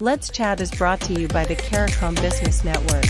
Let's Chat is brought to you by the Caricom Business Network.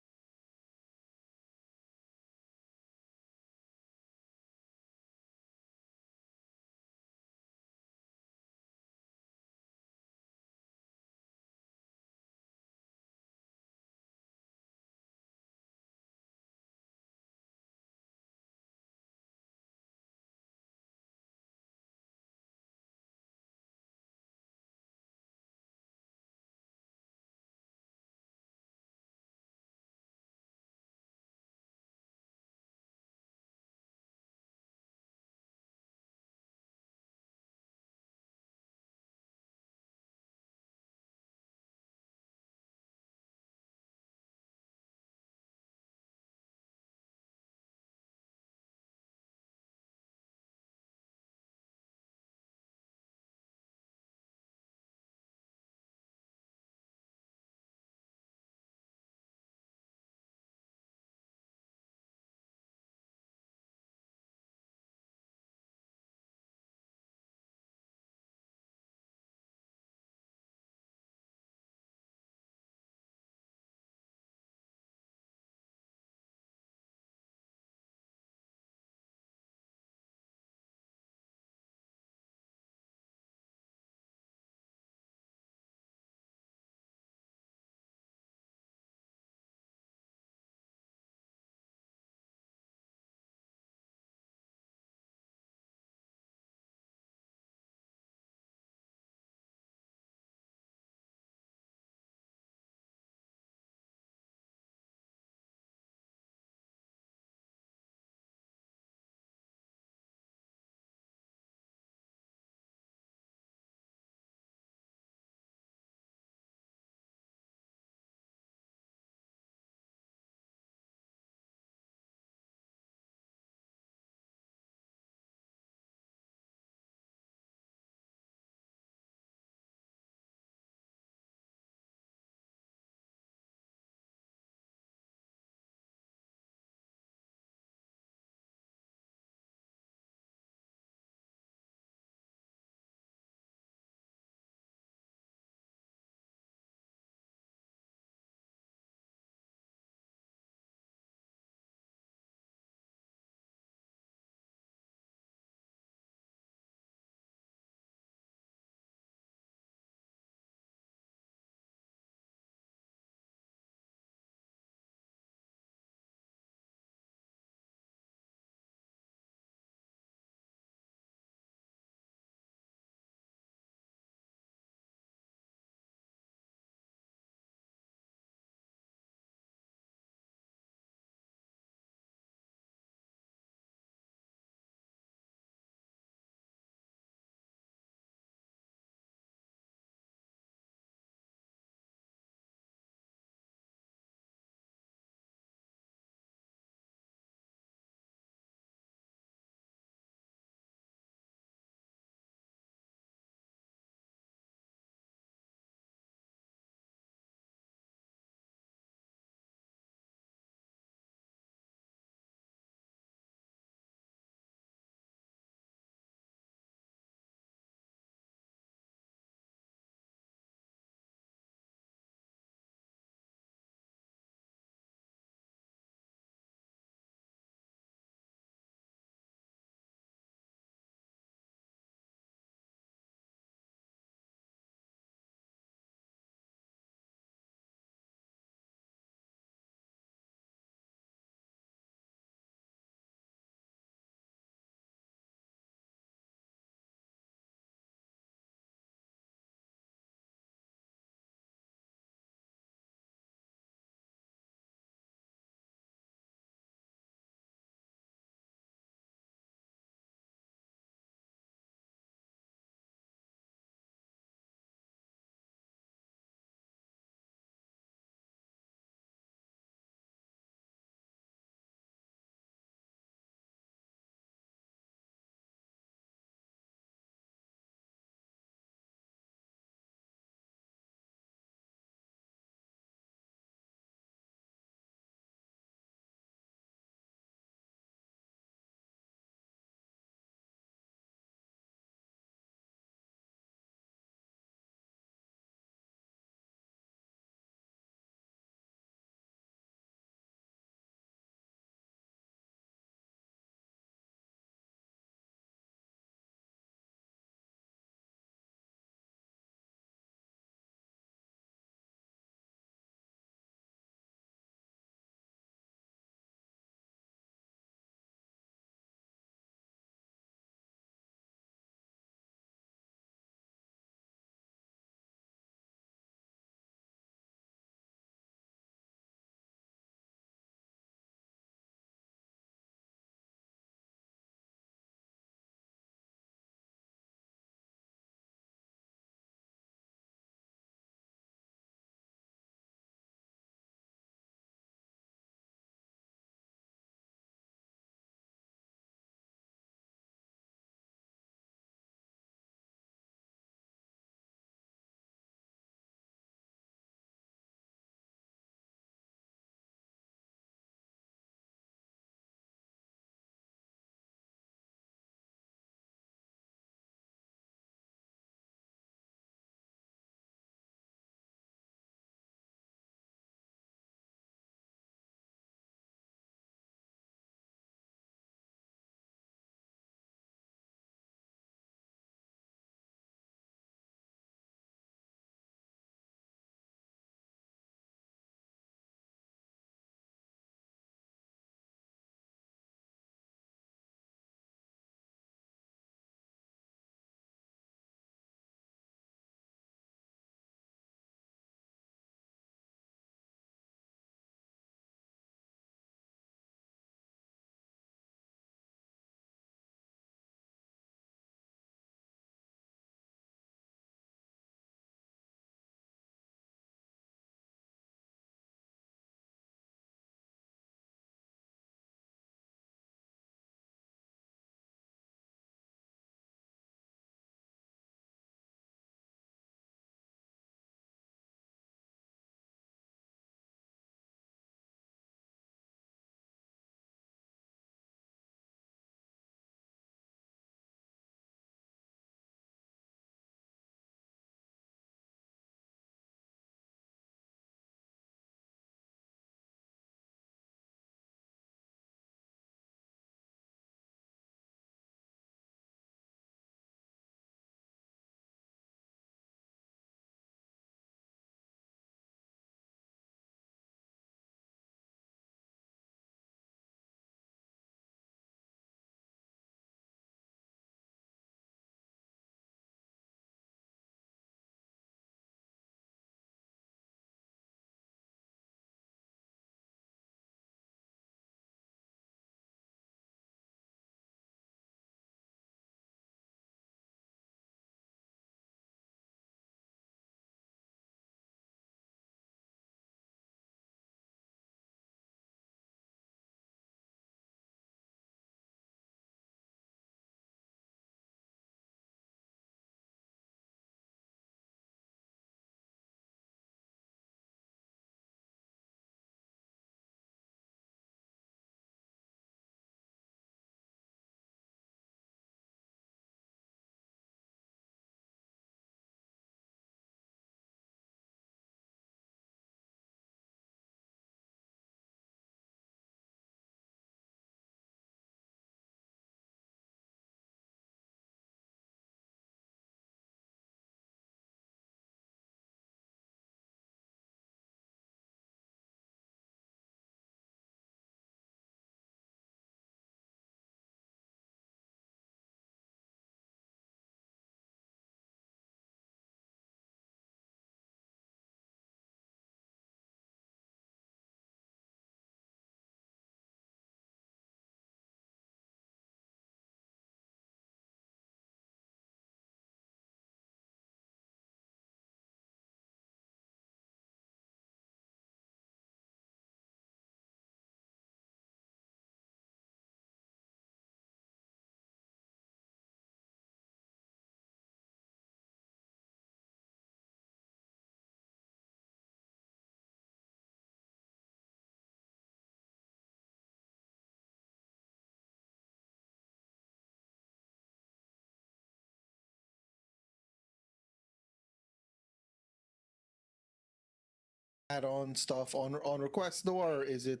add-on stuff on request though, or is it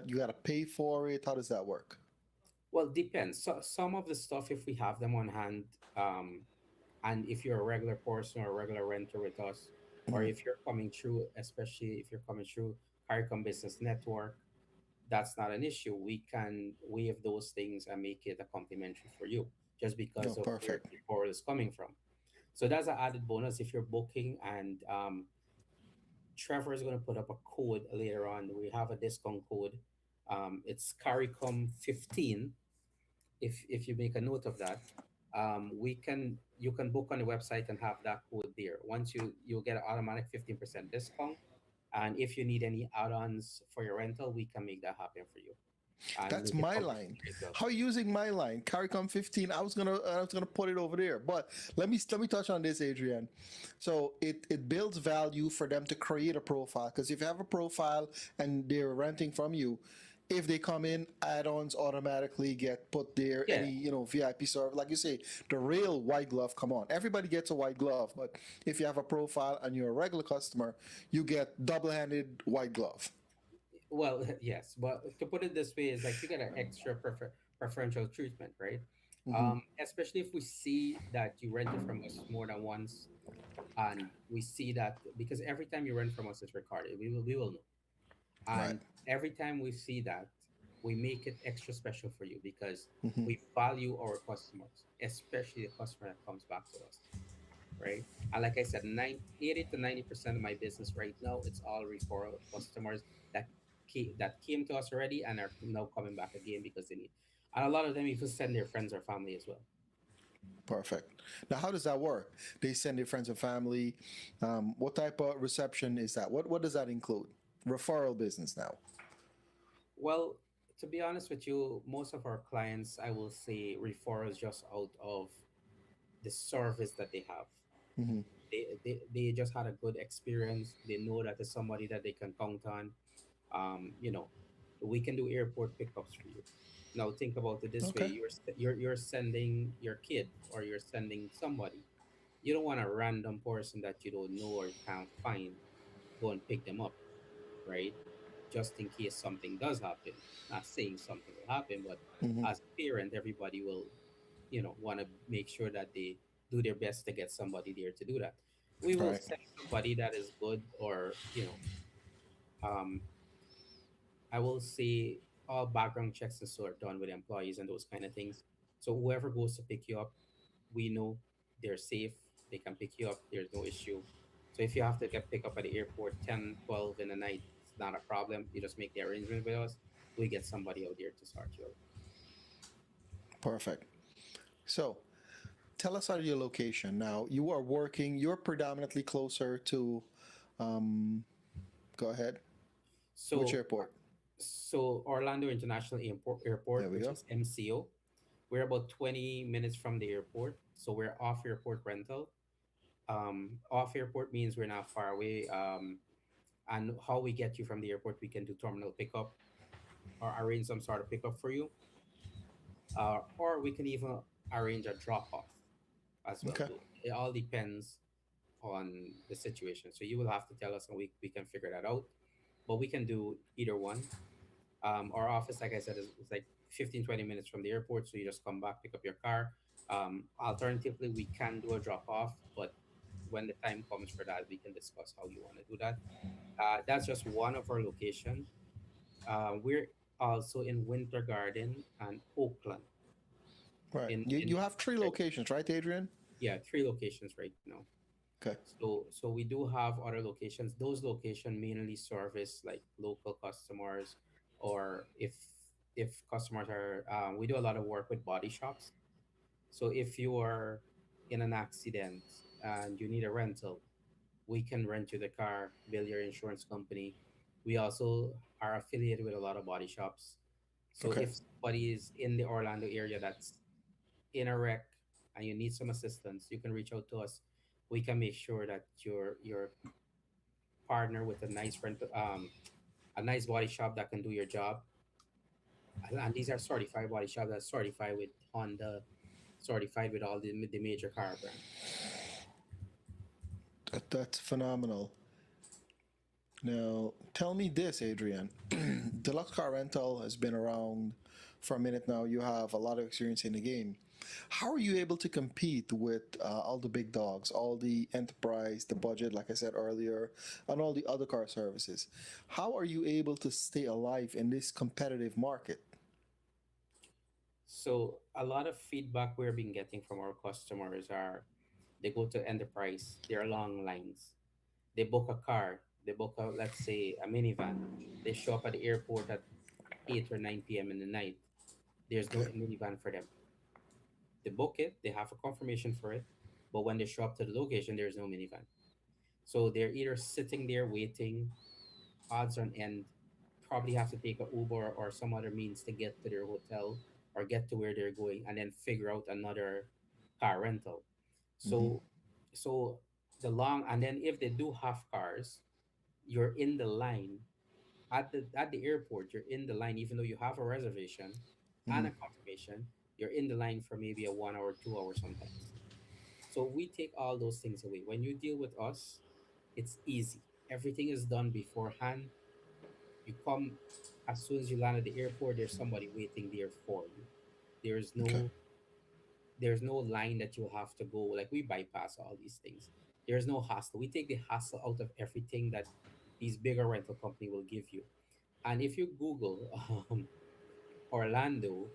you got to pay for it? How does that work? Well, depends. So some of the stuff, if we have them on hand, and if you're a regular person or a regular renter with us, or Mhm. if you're coming through, especially if you're coming through CARICOM Business Network, that's not an issue. We can waive those things and make it a complimentary for you, just No, because of where perfect. the referral is coming from. So that's an added bonus if you're booking. And Trevor is going to put up a code later on. We have a discount code. It's CARICOM 15. If you make a note of that, we can you can book on the website and have that code there. Once you'll get an automatic 15% discount. And if you need any add-ons for your rental, we can make that happen for you and That's make it my line. complimentary as well. How are you using my line? CARICOM 15. I was gonna put it over there. But let me touch on this, Adrian. So it builds value for them to create a profile. Because if you have a profile and they're renting from you, if they come in, add-ons automatically get put there. Yeah. Any VIP server, like you say, the real white glove. Come on, everybody gets a white glove. But if you have a profile and you're a regular customer, you get double-handed white glove. Well, yes, but to put it this way is like you get an extra preferential treatment, right? Hmm. Especially if we see that you rented from us more than once, and we see that because every time you rent from us, it's recorded. We will know. Right. And every time we see that, we make it extra special for you because Hmm. we value our customers, especially the customer that comes back to us, right? And like I said, 80 to 90% of my business right now, it's all referral customers that came to us already and are now coming back again because they need. And a lot of them even send their friends or family as well. Perfect. Now, how does that work? They send their friends and family. What type of reception is that? What does that include? Referral business now. Well, to be honest with you, most of our clients, I will say, referrals just out of the service that they have. Hmm. They just had a good experience. They know that there's somebody that they can count on. You know, we can do airport pickups for you. Now think about it this way: Okay. you're sending your kid or you're sending somebody. You don't want a random person that you don't know or you can't find go and pick them up, right? Just in case something does happen. Not saying something will happen, but Hmm. as a parent, everybody will, want to make sure that they do their best to get somebody there to do that. We will Right. send somebody that is good, or um, I will say all background checks and so are done with employees and those kind of things. So whoever goes to pick you up, we know they're safe. They can pick you up. There's no issue. So if you have to get picked up at the airport 10, 12 in the night, it's not a problem. You just make the arrangement with us. We get somebody out there to start you out. Perfect. So, tell us about your location now. You are working. You're predominantly closer to. Um, Go ahead. Which So, airport? Orlando International There Airport, we which go. is MCO, we're about 20 minutes from the airport. So we're off airport rental. Off airport means we're not far away. And how we get you from the airport, we can do terminal pickup or arrange some sort of pickup for you, or we can even arrange a drop off as well. Okay. It all depends on the situation. So you will have to tell us, and we can figure that out. But we can do either one. Our office, like I said, is like 15, 20 minutes from the airport. So you just come back, pick up your car. Alternatively, we can do a drop off, but when the time comes for that, we can discuss how you want to do that. That's just one of our location. We're also in Winter Garden and Oakland. Right. In You in have three locations, right, Adrian? Yeah, three locations right now. Okay. So we do have other locations. Those locations mainly service like local customers, or if customers are, we do a lot of work with body shops. So if you are in an accident and you need a rental, we can rent you the car, bill your insurance company. We also are affiliated with a lot of body shops. So Okay. if somebody is in the Orlando area that's in a wreck and you need some assistance, you can reach out to us. We can make sure that your partner with a nice body shop that can do your job. And these are certified body shops that certified with Honda, certified with all the major car brands. That's phenomenal. Now, tell me this, Adrian. Deluxe Car Rental has been around for a minute now. You have a lot of experience in the game. How are you able to compete with all the big dogs, all the enterprise, the budget, like I said earlier, and all the other car services? How are you able to stay alive in this competitive market? So a lot of feedback we're been getting from our customers are they go to enterprise, there are long lines. They book a car, they book a, let's say, a minivan. They show up at the airport at 8 or 9 p.m. in the night. There's no Okay. minivan for them. They book it, they have a confirmation for it, but when they show up to the location, there's no minivan. So they're either sitting there waiting, odds on end, probably have to take a Uber or some other means to get to their hotel or get to where they're going, and then figure out another car rental. Hmm. So, so the long, and then if they do have cars, you're in the line at the airport. You're in the line even though you have a reservation and Hmm. a confirmation. You're in the line for maybe a 1 hour, 2 hour sometimes. So we take all those things away. When you deal with us, it's easy. Everything is done beforehand. You come as soon as you land at the airport. There's somebody waiting there for you. There's Okay. no there's no line that you have to go. Like, we bypass all these things. There's no hassle. We take the hassle out of everything that these bigger rental company will give you. And if you Google Orlando,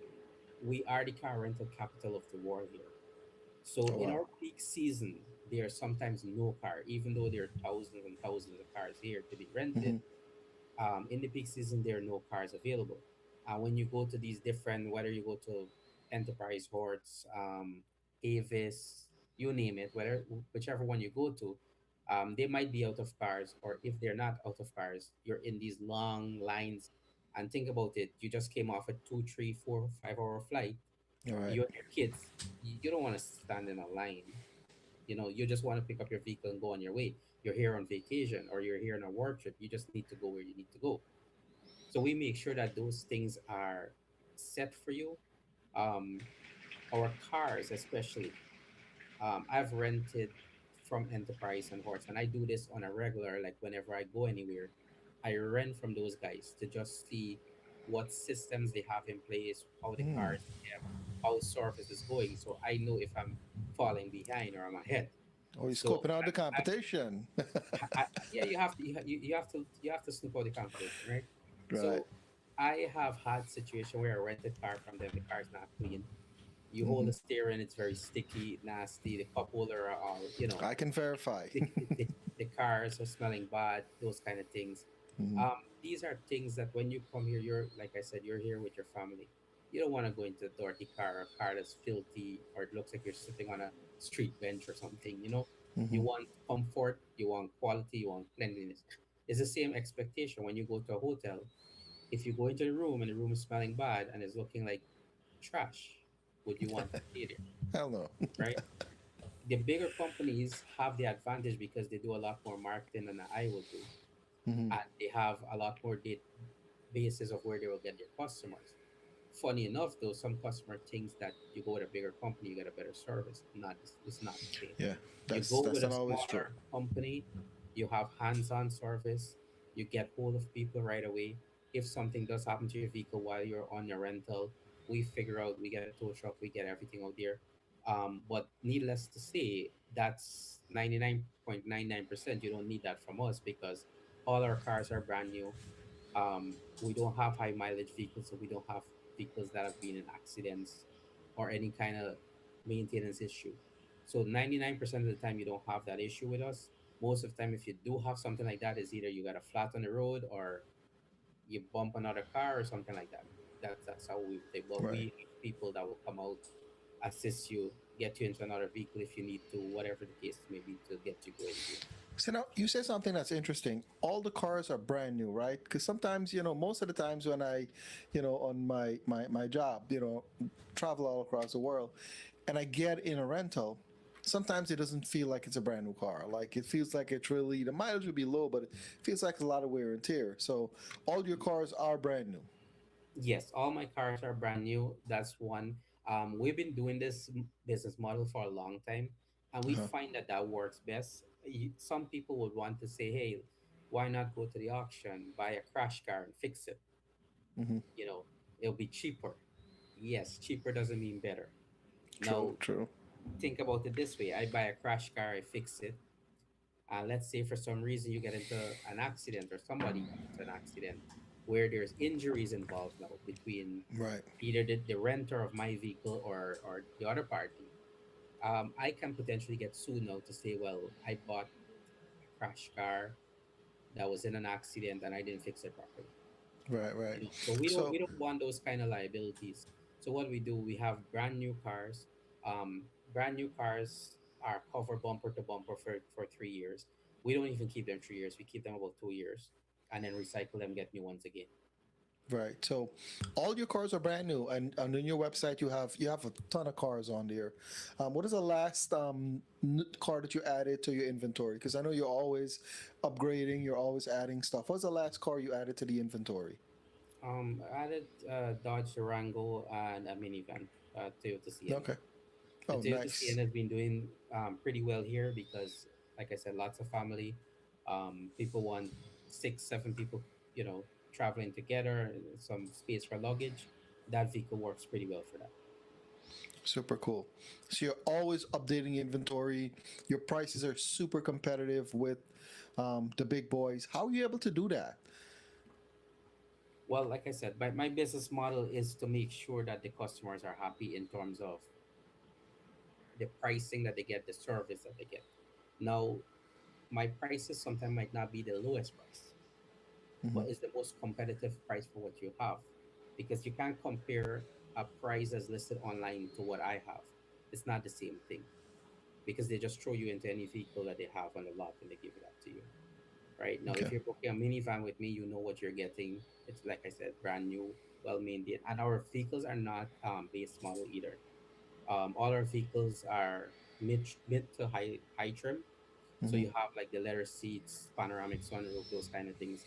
we are the car rental capital of the world here. So Oh, in wow. our peak season, there's sometimes no car, even though there are thousands and thousands of cars here to be rented. Hmm. In the peak season, there are no cars available. When you go to these different, whether you go to Enterprise, Horts, Avis, you name it, whichever one you go to, they might be out of cars, or if they're not out of cars, you're in these long lines. And think about it, you just came off a 2, 3, 4, 5 hour flight. All right. You and your kids, you don't want to stand in a line. You just want to pick up your vehicle and go on your way. You're here on vacation or you're here on a work trip. You just need to go where you need to go. So we make sure that those things are set for you. Um, our cars, especially, I've rented from Enterprise and Horse, and I do this on a regular. Like, whenever I go anywhere, I rent from those guys to just see what systems they have in place, how the car Hmm. is kept, how service is going, so I know if I'm falling behind or I'm ahead. Oh, you're So scoping out the competition. yeah, you have to snoop out the competition, right? Right. So I have had situation where I rent a car from them. The car is not clean. You hold Hmm. the steering, it's very sticky, nasty. The cup holder are all, I can verify. the cars are smelling bad. Those kind of things. Hmm. These are things that when you come here, you're, like I said, you're here with your family. You don't want to go into a dirty car, or a car that's filthy, or it looks like you're sitting on a street bench or something. You Hmm. want comfort, you want quality, you want cleanliness. It's the same expectation when you go to a hotel. If you go into the room and the room is smelling bad and it's looking like trash, would you want to stay there, Hell no. right? The bigger companies have the advantage because they do a lot more marketing than I will do, Hmm. and they have a lot more basis of where they will get their customers. Funny enough, though, some customer thinks that you go with a bigger company, you get a better service. Not, it's not the case. Yeah, You that's go that's with a not always true. smaller company, you have hands-on service, you get hold of people right away. If something does happen to your vehicle while you're on your rental, we figure out, we get a tow truck, we get everything out there. But needless to say, that's 99.99%. You don't need that from us because all our cars are brand new. We don't have high mileage vehicles, so we don't have vehicles that have been in accidents or any kind of maintenance issue. So 99% of the time, you don't have that issue with us. Most of the time, if you do have something like that, is either you got a flat on the road or you bump another car or something like that. That's how we take. But Right. we have people that will come out, assist you, get you into another vehicle if you need to, whatever the case may be, to get you going again. So now you said something that's interesting. All the cars are brand new, right? Because sometimes, most of the times when I, on my job, travel all across the world, and I get in a rental, sometimes it doesn't feel like it's a brand new car. Like it feels like it's really the mileage would be low, but it feels like a lot of wear and tear. So all your cars are brand new. Yes, all my cars are brand new. That's one. We've been doing this business model for a long time, and we Uh-huh. find that that works best. Some people would want to say, "Hey, Why not go to the auction, buy a crash car and fix it? Hmm. You know, it'll be cheaper. Yes, cheaper doesn't mean better. True, Now, true. think about it this way: I buy a crash car, I fix it. Let's say for some reason you get into an accident or somebody gets into an accident where there's injuries involved now between Right. either the renter of my vehicle or the other party. I can potentially get sued now to say, well, I bought a crash car that was in an accident and I didn't fix it properly. Right, right. So we don't So, we don't want those kind of liabilities. So what we do, we have brand new cars. Brand new cars are covered bumper to bumper for 3 years. We don't even keep them 3 years. We keep them about 2 years, and then recycle them, get new ones again. right. So, all your cars are brand new, and on your website you have a ton of cars on there. What is the last car that you added to your inventory? Because I know you're always upgrading, you're always adding stuff. What's the last car you added to the inventory? I added Dodge Durango and a minivan, Toyota Sienna. Okay. The Oh, Toyota nice. Sienna has been doing pretty well here because, like I said, lots of family. People want six, seven people, traveling together, some space for luggage. That vehicle works pretty well for that. Super cool. So you're always updating inventory. Your prices are super competitive with the big boys. How are you able to do that? Well, like I said, my business model is to make sure that the customers are happy in terms of the pricing that they get, the service that they get. Now, my prices sometimes might not be the lowest price, Hmm. but it's the most competitive price for what you have, because you can't compare a price that's listed online to what I have. It's not the same thing, because they just throw you into any vehicle that they have on the lot and they give it up to you. Right now, if Okay. you're booking a minivan with me, you know what you're getting. It's, like I said, brand new, well maintained, and our vehicles are not base model either. All our vehicles are mid to high trim. So Hmm. you have like the leather seats, panoramic sunroof, those kind of things.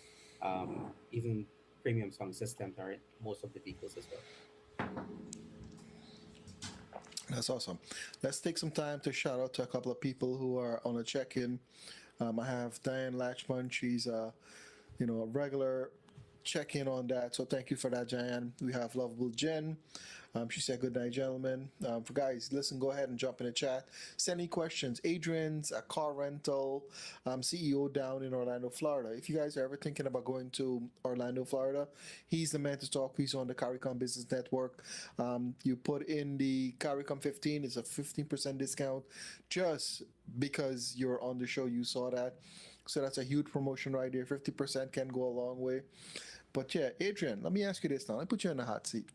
Even premium sound systems are in most of the vehicles as well. That's awesome. Let's take some time to shout out to a couple of people who are on a check-in. I have Diane Latchman. She's a regular check in on that. So thank you for that, Diane. We have lovable Jen. She said, "Good night, gentlemen." For guys, listen, go ahead and jump in the chat. Send any questions. Adrian's a car rental CEO down in Orlando, Florida. If you guys are ever thinking about going to Orlando, Florida, he's the man to talk. He's on the CARICOM Business Network. You put in the CARICOM 15, it's a 15% discount just because you're on the show. You saw that. So that's a huge promotion right there. 50% can go a long way. But yeah, Adrian, let me ask you this now. Let me put you in the hot seat.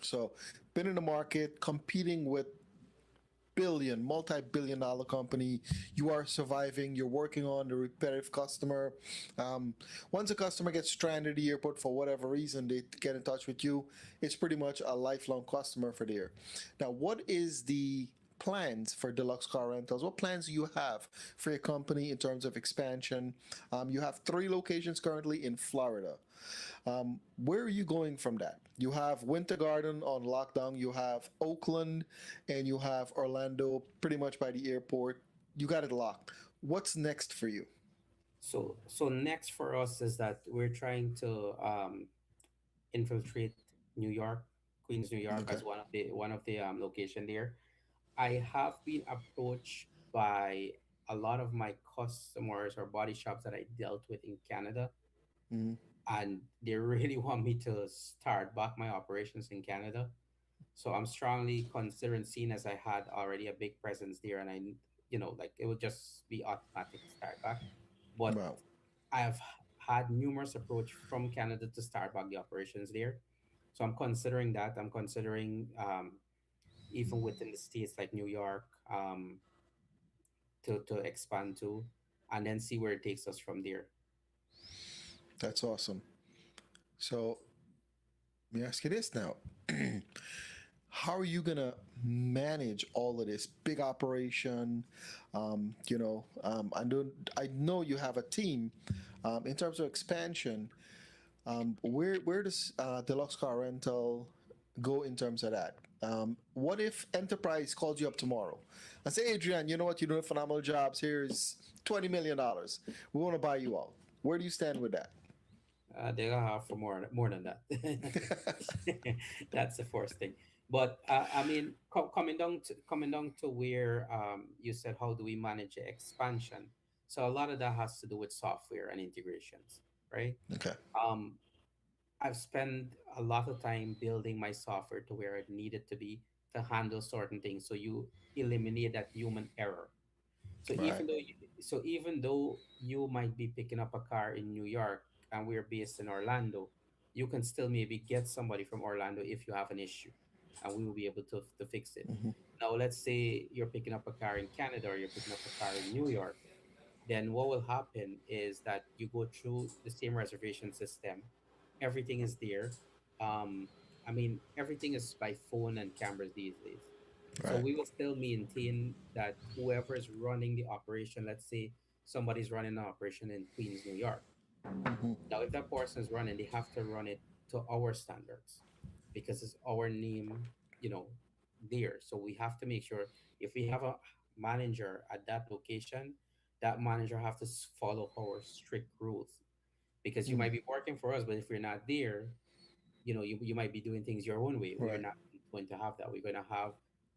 So, been in the market, competing with multi-billion dollar company. You are surviving. You're working on the repetitive customer. Um, Once a customer gets stranded at the airport for whatever reason, they get in touch with you. It's pretty much a lifelong customer for there. Now, what is the plans for Deluxe Car Rentals? What plans do you have for your company in terms of expansion? You have 3 locations currently in Florida. Where are you going from that? You have Winter Garden on lockdown, you have Oakland, and you have Orlando pretty much by the airport. You got it locked. What's next for you? So next for us is that we're trying to infiltrate New York, Queens, New York, Okay. as one of the location there. I have been approached by a lot of my customers or body shops that I dealt with in Canada, Hmm. and they really want me to start back my operations in Canada. So I'm strongly considering, seeing as I had already a big presence there, and like it would just be automatic to start back. But Wow. I have had numerous approach from Canada to start back the operations there. So I'm considering that. I'm considering even within the states like New York, to expand to, and then see where it takes us from there. That's awesome. So let me ask you this now. How are you gonna manage all of this big operation? I know you have a team. In terms of expansion, where does Deluxe Car Rental? go in terms of that? What if enterprise called you up tomorrow and say, Adrian, you know what, you're doing phenomenal jobs. Here's $20 million. We want to buy you out. Where do you stand with that? They're gonna have for more than that. That's the first thing. But I mean, coming down to where you said, how do we manage the expansion? So a lot of that has to do with software and integrations, right? Okay. Um, I've spent a lot of time building my software to where it needed to be to handle certain things. So you eliminate that human error. So Right. even though you might be picking up a car in New York and we're based in Orlando, you can still maybe get somebody from Orlando if you have an issue, and we will be able to fix it. Now, let's say you're picking up a car in Canada or you're picking up a car in New York, then what will happen is that you go through the same reservation system. Everything is there. Um, I mean, everything is by phone and cameras these days. So Right. we will still maintain that whoever is running the operation, let's say somebody's running an operation in Queens, New York. Now, if that person is running, they have to run it to our standards because it's our name, you know, there. So we have to make sure if we have a manager at that location, that manager have to follow our strict rules, because you might be working for us, but if you're not there, you might be doing things your own way. We're Right. not going to have that. We're going to have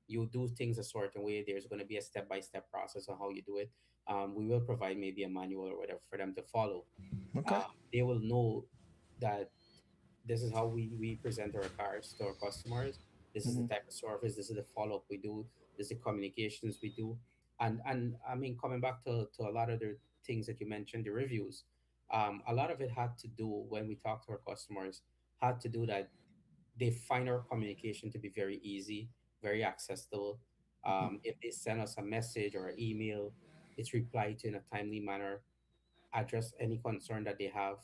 you do things a certain way. There's going to be a step-by-step process on how you do it. We will provide maybe a manual or whatever for them to follow. Okay. They will know that this is how we present our cars to our customers. This is the type of service. This is the follow-up we do. This is the communications we do. And I mean, coming back to a lot of the things that you mentioned, the reviews, a lot of it had to do when we talk to our customers, had to do that they find our communication to be very easy, very accessible. If they send us a message or an email, it's replied to in a timely manner, address any concern that they have.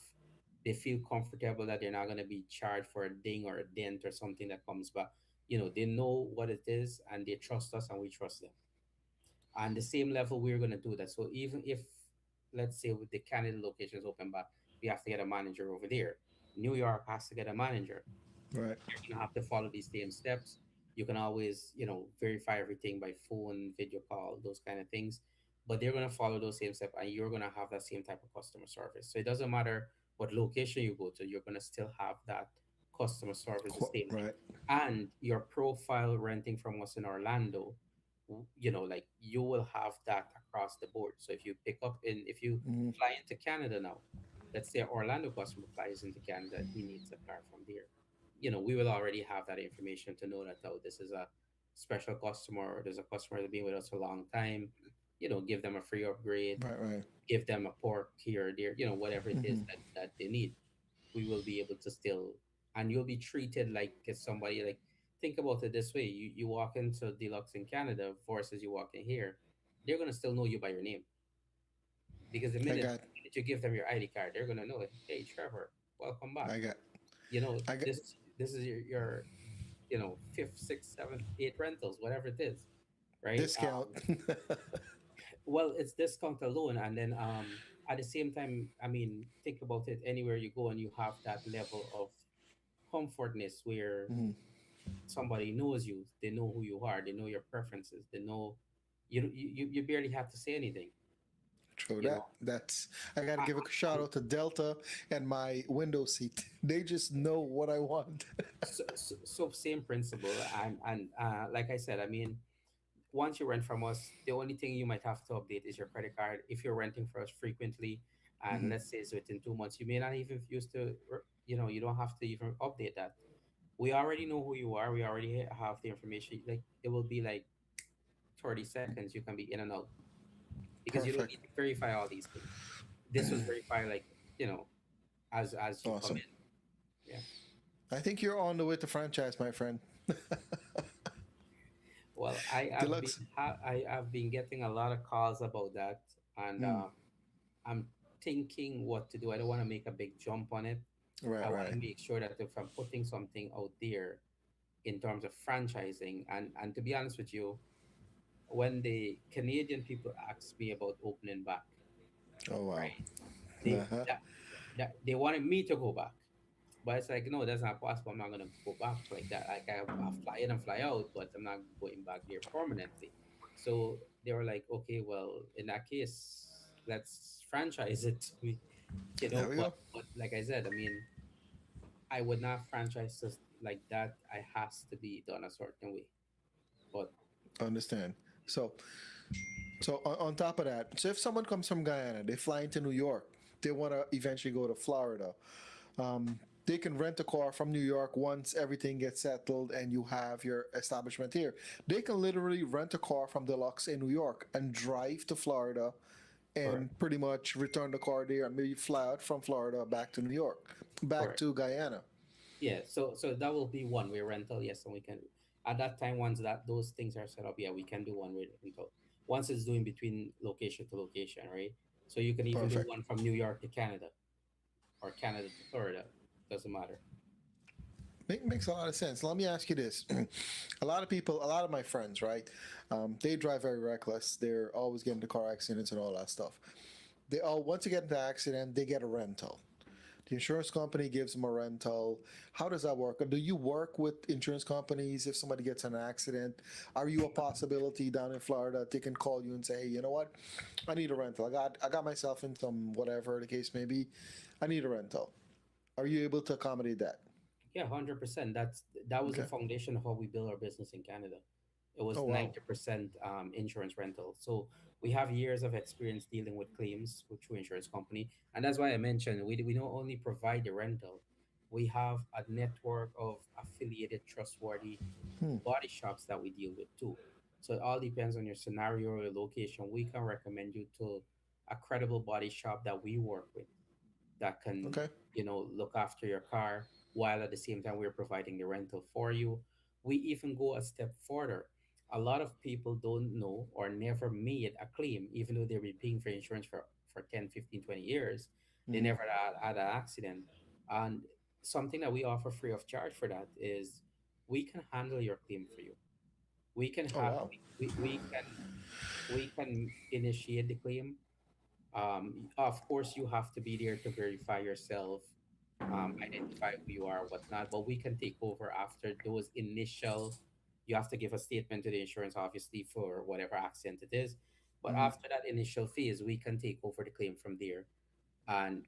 They feel comfortable that they're not going to be charged for a ding or a dent or something that comes back. They know what it is and they trust us and we trust them. And the same level, we're going to do that. So even if, let's say, with the Canada locations open back, we have to get a manager over there. New York has to get a manager. Right. You're going to have to follow these same steps. You can always, verify everything by phone, video call, those kind of things. But they're going to follow those same steps and you're going to have that same type of customer service. So it doesn't matter what location you go to, you're going to still have that customer service the same way. Right. And your profile renting from us in Orlando, like you will have that across the board. So if you fly into Canada now, let's say Orlando customer flies into Canada, he needs a car from there. We will already have that information to know that, oh, this is a special customer, or there's a customer that's been with us a long time. Give them a free upgrade, Right. Right. give them a port here or there, whatever it is that they need. We will be able to still, and you'll be treated like somebody, like, think about it this way. You walk into Deluxe in Canada versus you walk in here, they're going to still know you by your name, because the I minute, got. you give them your ID card, they're going to know, hey, Trevor, welcome back. I got. I got This is your fifth, sixth, seventh, eighth rentals, whatever it is, right? discount. Well, it's discount alone, and then at the same time, I mean, think about it. Anywhere you go and you have that level of comfortness where somebody knows you, they know who you are, they know your preferences, they know you barely have to say anything. True You that. know, That's. I got to I, give a shout I, out to Delta and my window seat. They just know what I want. so same principle, and like I said, I mean, once you rent from us, the only thing you might have to update is your credit card. If you're renting for us frequently, and let's say it's within 2 months, you may not even use to, you don't have to even update that. We already know who you are. We already have the information. Like, it will be like 30 seconds. You can be in and out because you don't Perfect. need to verify all these things. This was verified, like, you know, as you come Awesome. in. Yeah. I think you're on the way to franchise, my friend. Well, Deluxe. I have been getting a lot of calls about that, and I'm thinking what to do. I don't want to make a big jump on it. I Right. want to Right. make sure that if I'm putting something out there in terms of franchising, and to be honest with you, when the Canadian people asked me about opening back, Oh wow. right? They Uh-huh. that, that they wanted me to go back. But it's like, no, that's not possible. I'm not gonna go back like that. Like I fly in and fly out, but I'm not going back there permanently. So they were like, okay, well, in that case, let's franchise it to me, you There know. we go. But like I said, I mean, I would not franchise this like that. I has to be done a certain way. But Understand. So, on top of that, so if someone comes from Guyana, they fly into New York, they want to eventually go to Florida. They can rent a car from New York once everything gets settled and you have your establishment here. They can literally rent a car from Deluxe in New York and drive to Florida correct, and pretty much return the car there and maybe fly out from Florida back to New York, back correct. to Guyana. Yeah, so that will be one way rental, yes, and we can at that time once that those things are set up, yeah, we can do one way rental. Once it's doing between location to location, right? So you can even do Perfect. one from New York to Canada or Canada to Florida. Doesn't matter. Makes a lot of sense. Let me ask you this: a lot of people, a lot of my friends, right? They drive very reckless. They're always getting into car accidents and all that stuff. They all once they get into accident, they get a rental. The insurance company gives them a rental. How does that work? Do you work with insurance companies if somebody gets in an accident? Are you a possibility down in Florida? They can call you and say, hey, you know what? I need a rental. I got myself in some whatever the case may be. I need a rental. Are you able to accommodate that? Yeah, 100%. That was the Okay. foundation of how we built our business in Canada. It was Oh wow. 90% insurance rental. So we have years of experience dealing with claims with through insurance company, and that's why I mentioned we not only provide the rental, we have a network of affiliated, trustworthy body shops that we deal with too. So it all depends on your scenario or your location. We can recommend you to a credible body shop that we work with that can, Okay. look after your car while at the same time we're providing the rental for you. We even go a step further. A lot of people don't know or never made a claim, even though they've been paying for insurance for 10, 15, 20 years. They Hmm. never had an accident. And something that we offer free of charge for that is we can handle your claim for you. We can Oh have wow. we can initiate the claim. Of course, you have to be there to verify yourself, identify who you are, whatnot. But we can take over after those initial. You have to give a statement to the insurance, obviously, for whatever accident it is. But Hmm. after that initial phase, we can take over the claim from there and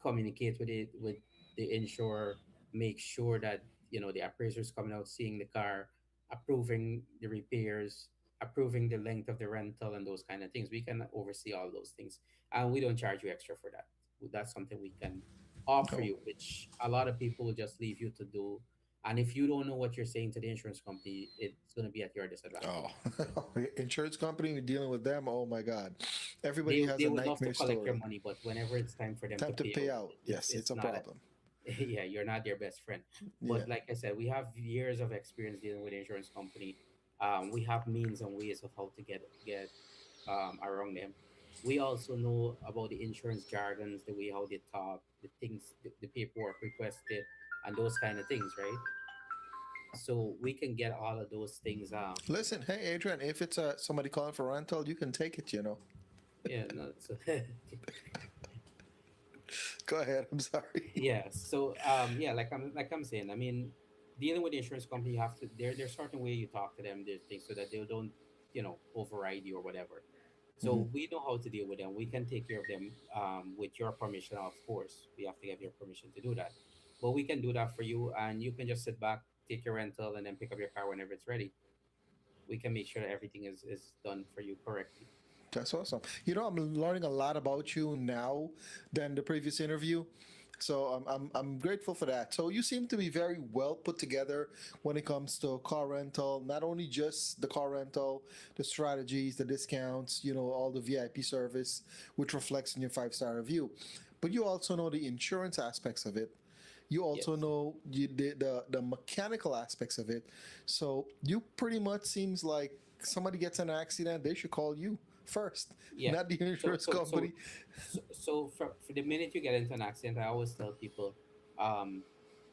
communicate with the insurer, make sure that the appraiser's coming out, seeing the car, approving the repairs, approving the length of the rental, and those kind of things. We can oversee all those things, and we don't charge you extra for that. That's something we can offer Oh. you, which a lot of people will just leave you to do. And if you don't know what you're saying to the insurance company, it's going to be at your Oh. disadvantage. Insurance company, we're dealing with them. Oh my God. Everybody they has they a would love to nightmare collect your story. money, but whenever it's time for them to Time to pay pay out, out. it's Yes, it's it's a not problem. yeah, you're not their best friend. Yeah. But like I said, we have years of experience dealing with insurance company. We have means and ways of how to get around them. We also know about the insurance jargons, the way how they talk, the things, the paperwork requested, and those kind of things, right? So we can get all of those things. Listen, hey Adrian, if it's somebody calling for rental, you can take it. Yeah, no, so Go ahead. I'm sorry. yeah. So yeah, like I'm saying, I mean, dealing with the insurance company, you have to there's certain way you talk to them, there's things so that they don't, override you or whatever. Hmm. So we know how to deal with them. We can take care of them with your permission, of course. We have to get your permission to do that. But we can do that for you and you can just sit back, take your rental and then pick up your car whenever it's ready. We can make sure that everything is done for you correctly. That's awesome. I'm learning a lot about you now than the previous interview. So I'm grateful for that. So you seem to be very well put together when it comes to car rental, not only just the car rental, the strategies, the discounts, all the VIP service, which reflects in your 5-star review. But you also know the insurance aspects of it. You also Yes. know the mechanical aspects of it. So you pretty much seems like somebody gets in an accident, they should call you first, Yeah. not the So insurance so so company. so for the minute you get into an accident, I always tell people, um,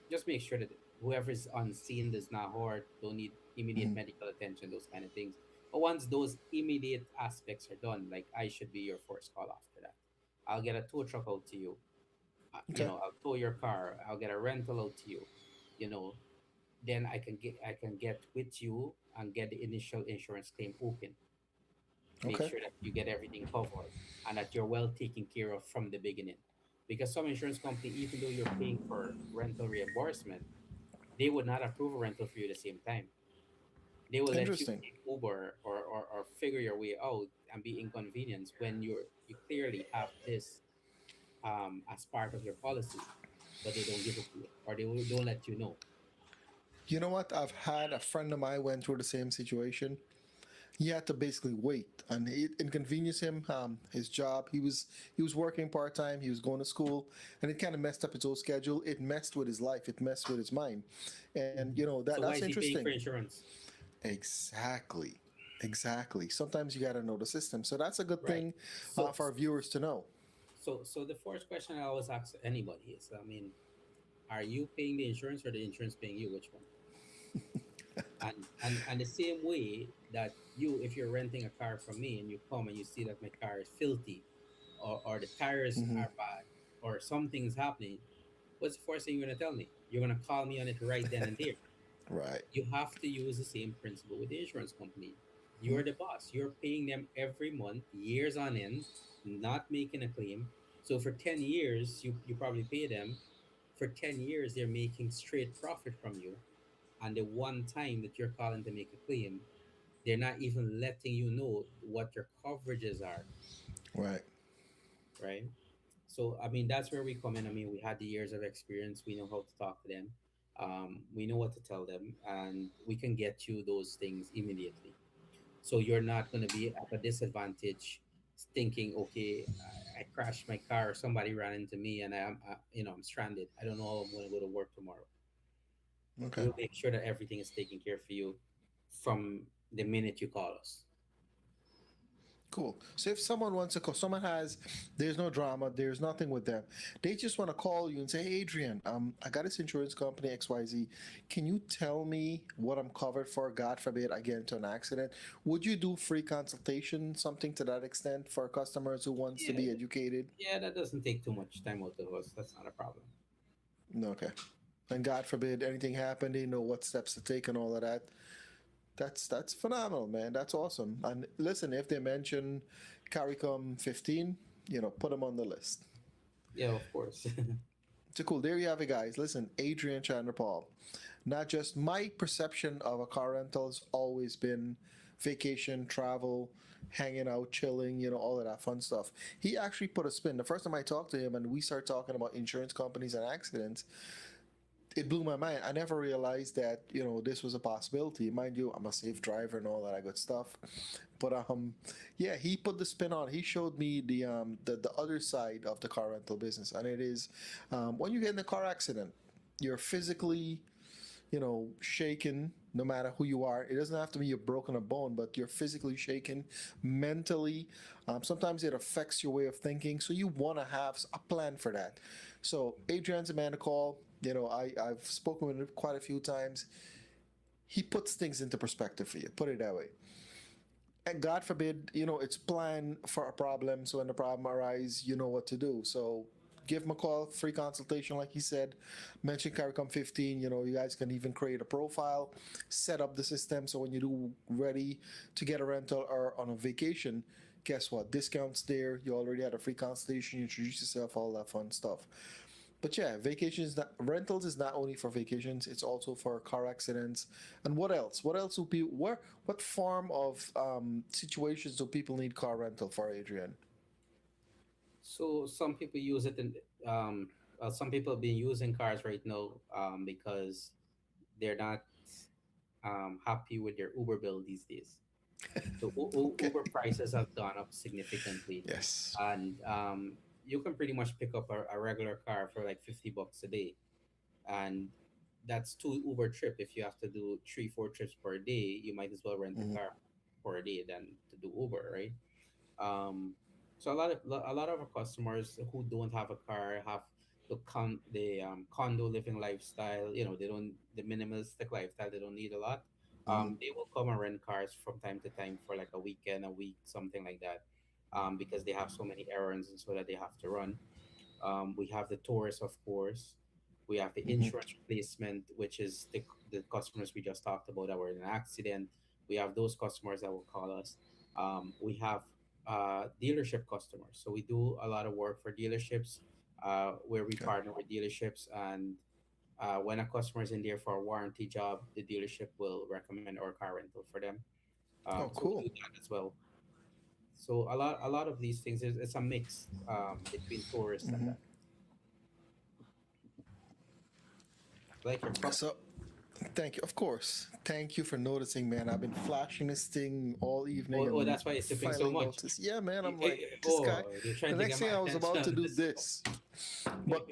just make sure that whoever's on scene does not hurt, don't need immediate medical attention, those kind of things. But once those immediate aspects are done, like I should be your first call after that. I'll get a tow truck out to you. you Okay. know, I'll tow your car, I'll get a rental out to you, you know, then I can get with you and get the initial insurance claim open. Make Okay. sure that you get everything covered and that you're well taken care of from the beginning. Because some insurance company, even though you're paying for rental reimbursement, they would not approve a rental for you at the same time. They will let you Interesting. take Uber or figure your way out and be inconvenienced when you clearly have this as part of your policy, but they don't give it to you or don't let you know. You know what? I've had a friend of mine went through the same situation. He had to basically wait, and it inconvenienced him. His job. He was working part time. He was going to school, and it kind of messed up his whole schedule. It messed with his life. It messed with his mind, and Mhm. So that's why is he paying interesting. for insurance? Exactly. Exactly. Sometimes you got to know the system. So that's a good Right. thing So for our viewers to know. so the first question I always ask anybody is, I mean, are you paying the insurance or the insurance paying you? Which one? And the same way that you, if you're renting a car from me and you come and you see that my car is filthy, or the tires Hmm. are bad, or something's happening, what's the first thing you're gonna tell me? You're gonna call me on it right then and there. Right. You have to use the same principle with the insurance company. You're the boss. You're paying them every month, years on end, not making a claim. So for 10 years, you probably pay them. For 10 years, they're making straight profit from you. And the one time that you're calling to make a claim, they're not even letting you know what your coverages are, Right. right? So, I mean, that's where we come in. I mean, we had the years of experience. We know how to talk to them. We know what to tell them, and we can get you those things immediately. So you're not going to be at a disadvantage thinking, okay, I crashed my car or somebody ran into me and I'm stranded. I don't know how I'm going to go to work tomorrow. Okay. We'll make sure that everything is taken care for you from the minute you call us. Cool. So if someone wants to call, someone has, there's no drama, there's nothing with them. They just want to call you and say, "Hey, Adrian, I got this insurance company XYZ. Can you tell me what I'm covered for? God forbid I get into an accident." Would you do free consultation, something to that extent for customers who wants to Yeah, be educated? yeah, that doesn't take too much time out of us. That's not a problem. No, okay. And God forbid anything happened, they know what steps to take and all of that. That's phenomenal, man. That's awesome. And listen, if they mention CARICOM 15, put them on the list. Yeah, of course. So cool. There you have it, guys. Listen, Adrian Chanderpaul. Not just my perception of a car rental has always been vacation, travel, hanging out, chilling, all of that fun stuff. He actually put a spin. The first time I talked to him and we started talking about insurance companies and accidents, it blew my mind. I never realized that this was a possibility. Mind you, I'm a safe driver and all that good stuff. But yeah, he put the spin on. He showed me the other side of the car rental business, and it is when you get in a car accident, you're physically shaken no matter who you are. It doesn't have to be you've broken a bone, but you're physically shaken, mentally. Sometimes it affects your way of thinking. So you want to have a plan for that. So Adrian's a man to call. I've spoken with him quite a few times. He puts things into perspective for you. Put it that way. And God forbid, it's planned for a problem. So when the problem arises, you know what to do. So give him a call, free consultation, like he said. Mention CARICOM 15. You guys can even create a profile, set up the system. So when you do ready to get a rental or on a vacation, guess what? Discounts there. You already had a free consultation. You introduce yourself, all that fun stuff. But yeah, vacations, rentals is not only for vacations; it's also for car accidents. And what else? What else do people? What form of situations do people need car rental for, Adrian? So some people use it in some people have been using cars right now because they're not happy with their Uber bill these days. So Okay. Uber prices have gone up significantly, Yes. and you can pretty much pick up a regular car for like $50 a day, and that's two Uber trip. If you have to do 3 4 trips per day, you might as well rent a Hmm. car for a day than to do Uber, right? Um, so a lot of our customers who don't have a car have the condo living lifestyle. You know, they don't the minimalistic lifestyle. They don't need a lot. Hmm. They will come and rent cars from time to time for like a weekend, a week, something like that, because they have so many errands and so that they have to run. We have the tourists, of course. We have the Hmm. insurance replacement, which is the customers we just talked about that were in an accident. We have those customers that will call us. We have dealership customers. So we do a lot of work for dealerships where we Okay. partner with dealerships. And when a customer is in there for a warranty job, the dealership will recommend our car rental for them. Oh, So we cool. do that as well. So a lot of these things is it's a mix between tourists and Hmm. that. Like your cup. So, thank you. Of course. Thank you for noticing, man. I've been flashing this thing all evening Oh, and that's why it's sipping so finally much. noticed. Yeah, man. I'm like, this guy. Oh, you're trying The to get next my thing I was about to attention. do This cup. this, but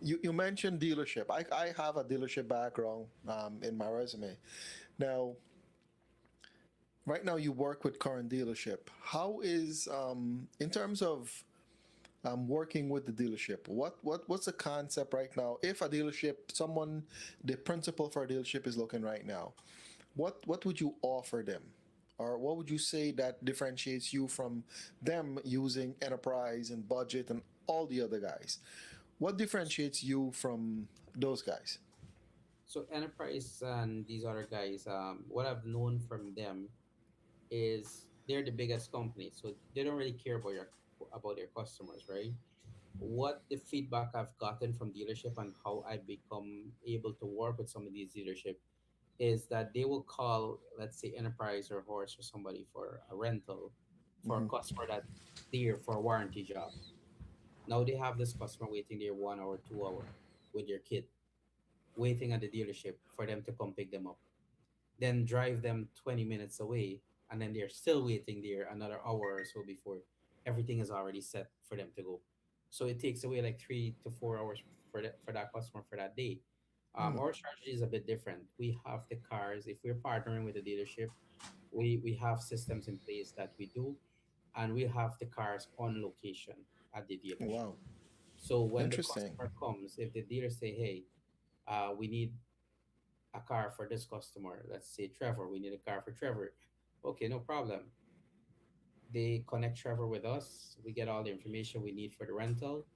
you mentioned dealership. I have a dealership background in my resume. Now, right now you work with current dealership. How is in terms of working with the dealership? What's the concept right now? If a dealership, someone, the principal for a dealership is looking right now, what would you offer them? Or what would you say that differentiates you from them using enterprise and budget and all the other guys? What differentiates you from those guys? So Enterprise and these other guys, what I've known from them is they're the biggest company, so they don't really care about their customers, right? What the feedback I've gotten from dealership and how I become able to work with some of these dealership is that they will call, let's say, Enterprise or Horse or somebody for a rental for a Hmm. customer that there for a warranty job. Now they have this customer waiting there 1 hour, 2 hour with their kid, waiting at the dealership for them to come pick them up, then drive them 20 minutes away, and then they're still waiting there another hour or so before everything is already set for them to go. So it takes away like 3 to 4 hours for that customer for that day. Our strategy is a bit different. We have the cars. If we're partnering with a dealership, we have systems in place that we do, and we have the cars on location at the dealership. Wow, So when the interesting. customer comes, if the dealer say, "Hey, we need a car for this customer. Let's say Trevor, we need a car for Trevor." Okay, no problem. They connect Trevor with us. We get all the information we need for the rental,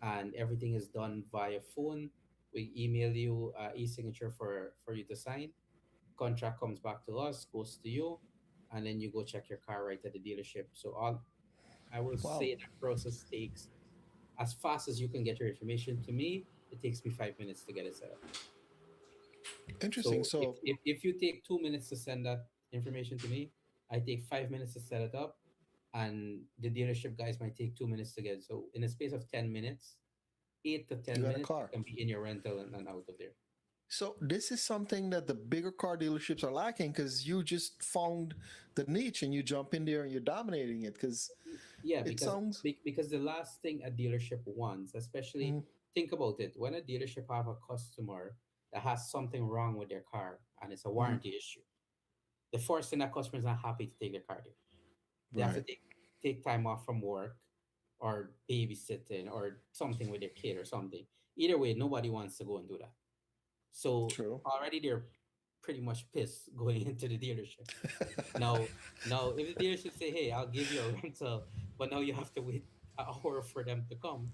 and everything is done via phone. We email you e-signature for you to sign. Contract comes back to us, goes to you, and then you go check your car right at the dealership. So all I will Wow, say that process takes as fast as you can get your information to me. It takes me 5 minutes to get it set up. interesting. So So, if you take 2 minutes to send that information to me, I take 5 minutes to set it up, and the dealership guys might take 2 minutes to get it. So in a space of 10 minutes, eight to you ten got a minutes, you car. can be in your rental and out of there. So this is something that the bigger car dealerships are lacking because you just found the niche and you jump in there and you're dominating it. Because Yeah, it sounds. because the last thing a dealership wants, especially Mhm. think about it, when a dealership have a customer that has something wrong with their car and it's a Mhm. warranty issue, the first thing that customer is not happy to take their car there. They have to Right. take time off from work or babysitting or something with their kid or something. Either way, nobody wants to go and do that. So True. already they're pretty much pissed going into the dealership. Now, if the dealership say, "Hey, I'll give you a rental," but now you have to wait an hour for them to come,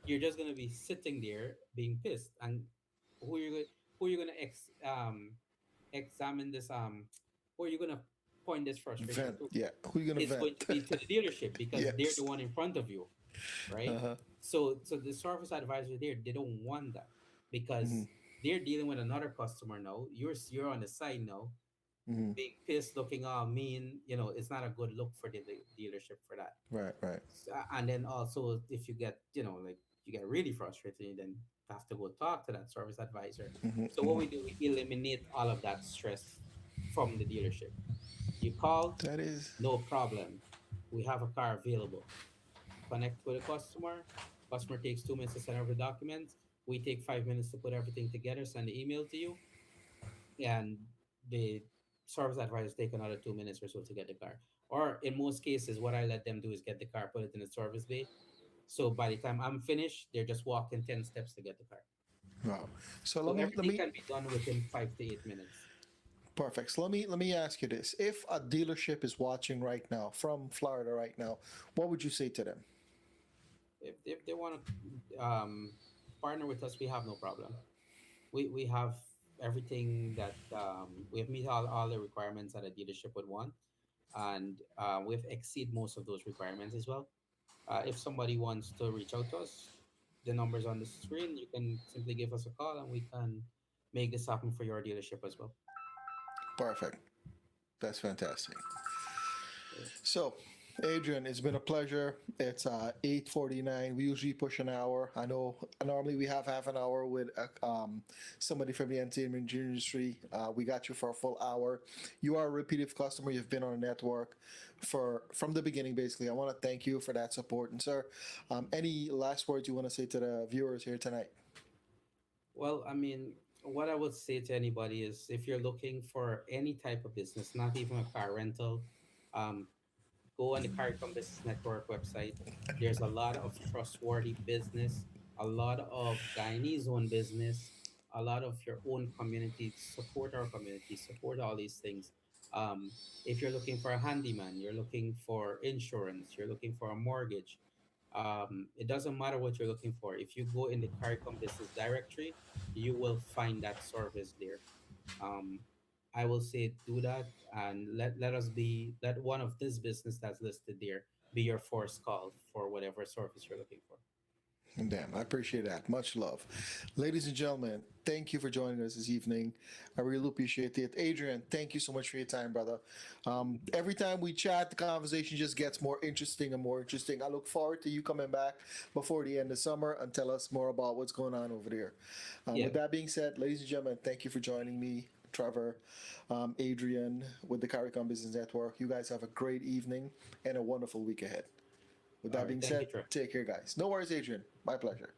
you're just gonna be sitting there being pissed. And who you who you gonna examine this who are you gonna point this frustration Vent. to? Yeah. Who you gonna It's vent? going to be to the dealership because they're the Yes. one in front of you, right? Uh-huh. So the service advisor there, they don't want that Hmm. because they're dealing with another customer now. You're on the side now, Hmm. being pissed, looking all mean. It's not a good look for the dealership for that. Right. Right. And then also, if you get like you get really frustrated, you then have to go talk to that service advisor. Hmm. So what Hmm. we do, we eliminate all of that stress from the dealership. You call, That is. no problem. We have a car available. Connect with a customer. Customer takes 2 minutes to send over documents. We take 5 minutes to put everything together, send the email to you, and the service advisors take another 2 minutes or so to get the car. Or in most cases, what I let them do is get the car, put it in the service bay. So by the time I'm finished, they're just walking 10 steps to get the car. Wow. So So let everything me. can be done within 5 to 8 minutes. Perfect. So let me ask you this: if a dealership is watching right now from Florida right now, what would you say to them? If they want to partner with us, we have no problem. We have everything that we have meet all the requirements that a dealership would want, and we've exceed most of those requirements as well. If somebody wants to reach out to us, the numbers on the screen, you can simply give us a call and we can make this happen for your dealership as well. Perfect. That's fantastic. Yeah. So, Adrian, it's been a pleasure. It's 8:49. We usually push an hour. I know normally we have half an hour with somebody from the entertainment industry. We got you for a full hour. You are a repeated customer. You've been on the network for from the beginning, basically. I want to thank you for that support. And sir, any last words you want to say to the viewers here tonight? Well, I mean, what I would say to anybody is if you're looking for any type of business, not even a car rental, um, go on the CARICOM Business Network website. There's a lot of trustworthy business, a lot of Guyanese owned business, a lot of your own community. Support our community, support all these things. If you're looking for a handyman, you're looking for insurance, you're looking for a mortgage, it doesn't matter what you're looking for. If you go in the CARICOM Business Directory, you will find that service there. um, I will say do that, and let us be let one of this business that's listed there be your first call for whatever service you're looking for. Damn, I appreciate that. Much love. Ladies and gentlemen, thank you for joining us this evening. I really appreciate it. Adrian, thank you so much for your time, brother. Every time we chat, the conversation just gets more interesting and more interesting. I look forward to you coming back before the end of summer and tell us more about what's going on over there. Yeah. With that being said, ladies and gentlemen, thank you for joining me, Trevor, Adrian, with the CARICOM Business Network. You guys have a great evening and a wonderful week ahead. With All that right. being Thank you, said, Trey. take care, guys. No worries, Adrian. My pleasure.